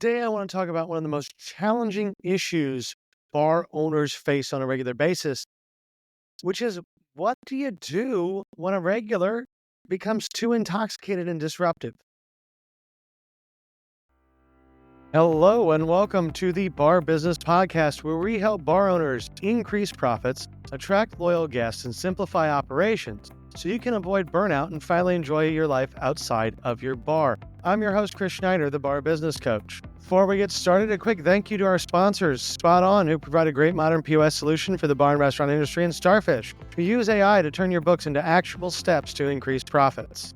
Today, I want to talk about one of the most challenging issues bar owners face on a regular basis, which is what do you do when a regular becomes too intoxicated and disruptive? Hello, and welcome to the Bar Business Podcast, where we help bar owners increase profits, attract loyal guests, and simplify operations so you can avoid burnout and finally enjoy your life outside of your bar. I'm your host, Chris Schneider, the Bar Business Coach. Before we get started, a quick thank you to our sponsors, Spot On, who provide a great modern POS solution for the bar and restaurant industry, and Starfish, who use AI to turn your books into actionable steps to increase profits.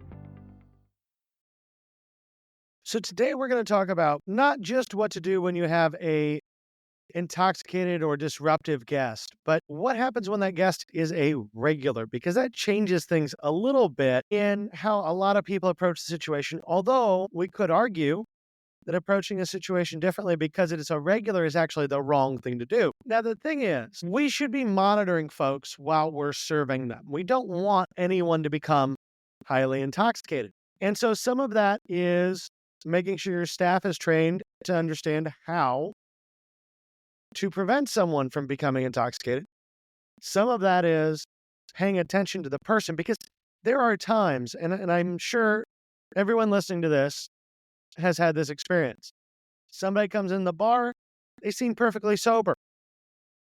So today we're going to talk about not just what to do when you have a intoxicated or disruptive guest, but what happens when that guest is a regular, because that changes things a little bit in how a lot of people approach the situation. Although we could argue that approaching a situation differently because it is a regular is actually the wrong thing to do. Now, the thing is, we should be monitoring folks while we're serving them. We don't want anyone to become highly intoxicated. And so some of that is making sure your staff is trained to understand how to prevent someone from becoming intoxicated. Some of that is paying attention to the person, because there are times, and I'm sure everyone listening to this has had this experience. Somebody comes in the bar, they seem perfectly sober.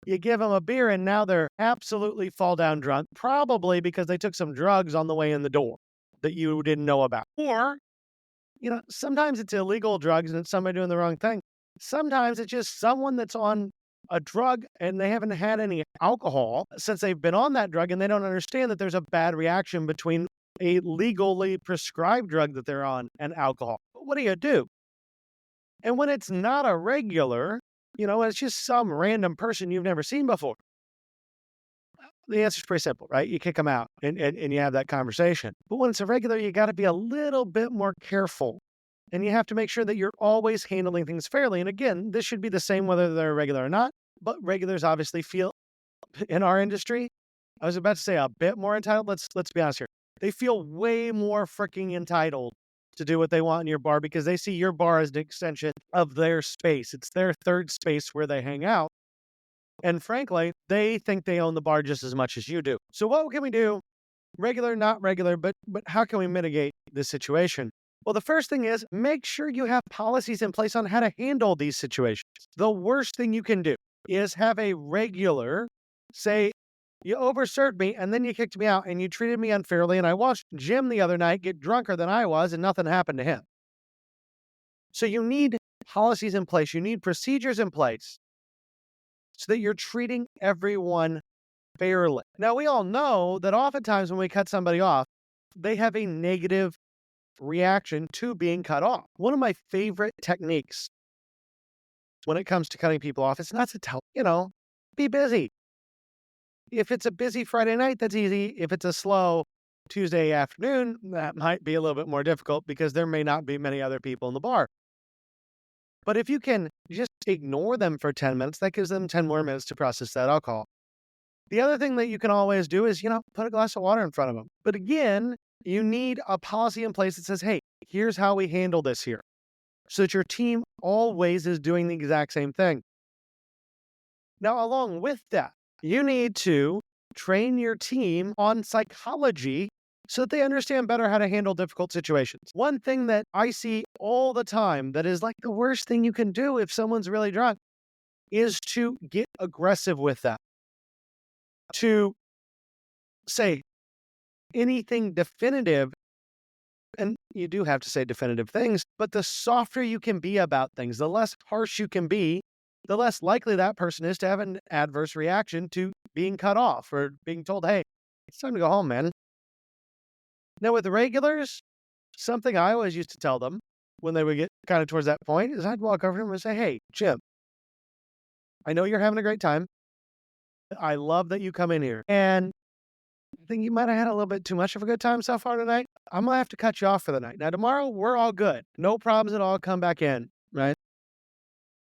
You give them a beer and now they're absolutely fall down drunk, probably because they took some drugs on the way in the door that you didn't know about. Or sometimes it's illegal drugs and it's somebody doing the wrong thing. Sometimes it's just someone that's on a drug and they haven't had any alcohol since they've been on that drug, and they don't understand that there's a bad reaction between a legally prescribed drug that they're on and alcohol. But what do you do? And when it's not a regular, it's just some random person you've never seen before, the answer is pretty simple, right? You kick them out and you have that conversation. But when it's a regular, you got to be a little bit more careful. And you have to make sure that you're always handling things fairly. And again, this should be the same whether they're a regular or not. But regulars obviously feel, in our industry, I was about to say a bit more entitled. Let's be honest here. They feel way more freaking entitled to do what they want in your bar because they see your bar as an extension of their space. It's their third space where they hang out. And frankly, they think they own the bar just as much as you do. So what can we do? Regular, not regular, but how can we mitigate this situation? Well, the first thing is make sure you have policies in place on how to handle these situations. The worst thing you can do is have a regular say, you overserved me and then you kicked me out and you treated me unfairly, and I watched Jim the other night get drunker than I was and nothing happened to him. So you need policies in place. You need procedures in place so that you're treating everyone fairly. Now, we all know that oftentimes when we cut somebody off, they have a negative reaction to being cut off. One of my favorite techniques when it comes to cutting people off is not to tell, be busy. If it's a busy Friday night, that's easy. If it's a slow Tuesday afternoon, that might be a little bit more difficult because there may not be many other people in the bar. But if you can just ignore them for 10 minutes, that gives them 10 more minutes to process that alcohol. The other thing that you can always do is, put a glass of water in front of them. But again, you need a policy in place that says, hey, here's how we handle this here, so that your team always is doing the exact same thing. Now, along with that, you need to train your team on psychology so that they understand better how to handle difficult situations. One thing that I see all the time that is like the worst thing you can do if someone's really drunk is to get aggressive with them, to say anything definitive. And you do have to say definitive things, but the softer you can be about things, the less harsh you can be, the less likely that person is to have an adverse reaction to being cut off or being told, hey, it's time to go home, man. Now, with the regulars, something I always used to tell them when they would get kind of towards that point is I'd walk over to them and say, hey, Jim, I know you're having a great time. I love that you come in here. And I think you might have had a little bit too much of a good time so far tonight. I'm going to have to cut you off for the night. Now, tomorrow, we're all good. No problems at all. Come back in, right?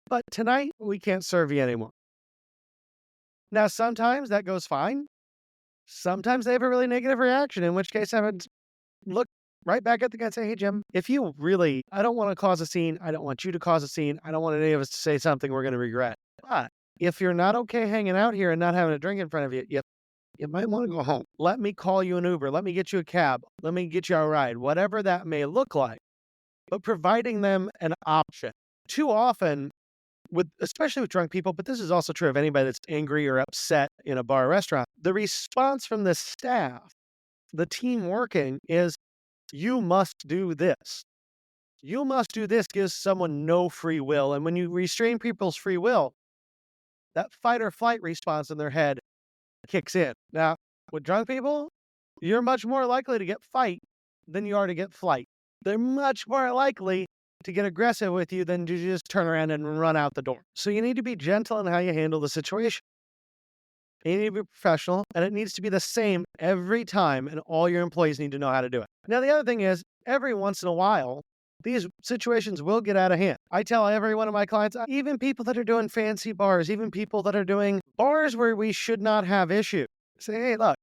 But tonight, we can't serve you anymore. Now, sometimes that goes fine. Sometimes they have a really negative reaction, in which case I would look right back at the guy and say, "Hey, Jim, if you really, I don't want to cause a scene. I don't want you to cause a scene. I don't want any of us to say something we're going to regret. But if you're not okay hanging out here and not having a drink in front of you, you might want to go home. Let me call you an Uber. Let me get you a cab. Let me get you a ride, whatever that may look like." But providing them an option. Too often, especially with drunk people, but this is also true of anybody that's angry or upset in a bar or restaurant, the response from the staff, the team working, is, "You must do this. You must do this," gives someone no free will. And when you restrain people's free will, that fight or flight response in their head kicks in. Now, with drunk people, you're much more likely to get fight than you are to get flight. They're much more likely to get aggressive with you than to just turn around and run out the door. So you need to be gentle in how you handle the situation. You need to be professional, and it needs to be the same every time, and all your employees need to know how to do it. Now, the other thing is, every once in a while, these situations will get out of hand. I tell every one of my clients, even people that are doing fancy bars, even people that are doing bars where we should not have issues, say, "Hey, look,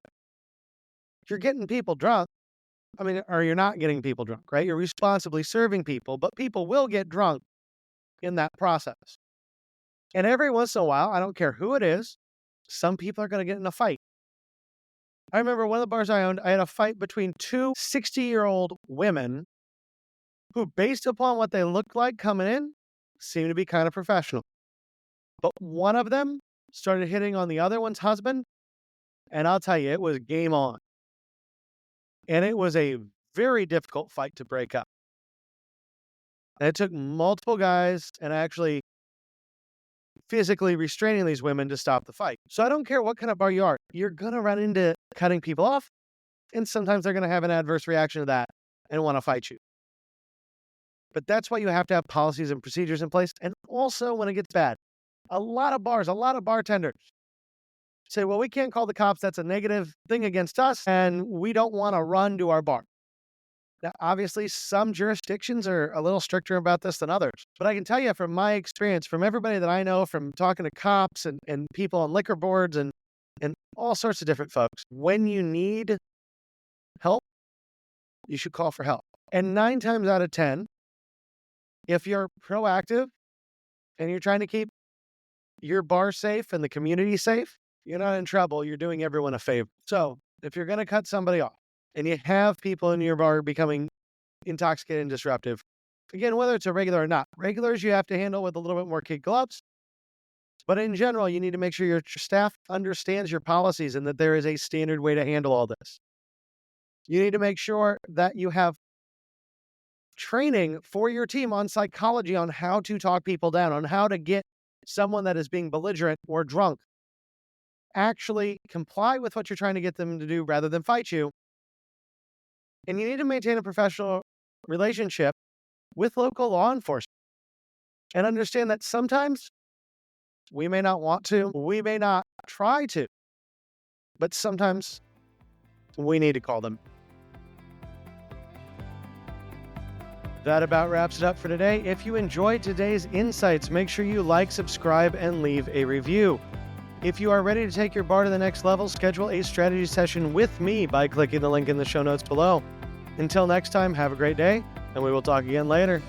you're getting people drunk. Or you're not getting people drunk, right? You're responsibly serving people, but people will get drunk in that process. And every once in a while, I don't care who it is, some people are going to get in a fight." I remember one of the bars I owned, I had a fight between two 60-year-old women who, based upon what they looked like coming in, seemed to be kind of professional. But one of them started hitting on the other one's husband, and I'll tell you, it was game on. And it was a very difficult fight to break up. And it took multiple guys and actually physically restraining these women to stop the fight. So I don't care what kind of bar you are, you're going to run into cutting people off, and sometimes they're going to have an adverse reaction to that and want to fight you. But that's why you have to have policies and procedures in place. And also, when it gets bad, a lot of bars, a lot of bartenders say, "Well, we can't call the cops. That's a negative thing against us, and we don't want to run to our bar." Now, obviously, some jurisdictions are a little stricter about this than others. But I can tell you from my experience, from everybody that I know, from talking to cops and people on liquor boards and all sorts of different folks, when you need help, you should call for help. And 9 times out of 10, if you're proactive and you're trying to keep your bar safe and the community safe, you're not in trouble. You're doing everyone a favor. So if you're going to cut somebody off and you have people in your bar becoming intoxicated and disruptive, again, whether it's a regular or not, regulars you have to handle with a little bit more kid gloves. But in general, you need to make sure your staff understands your policies and that there is a standard way to handle all this. You need to make sure that you have training for your team on psychology, on how to talk people down, on how to get someone that is being belligerent or drunk actually comply with what you're trying to get them to do rather than fight you. And you need to maintain a professional relationship with local law enforcement and understand that sometimes we may not want to, we may not try to, but sometimes we need to call them. That about wraps it up for today. If you enjoyed today's insights, make sure you like, subscribe, and leave a review. If you are ready to take your bar to the next level, schedule a strategy session with me by clicking the link in the show notes below. Until next time, have a great day, and we will talk again later.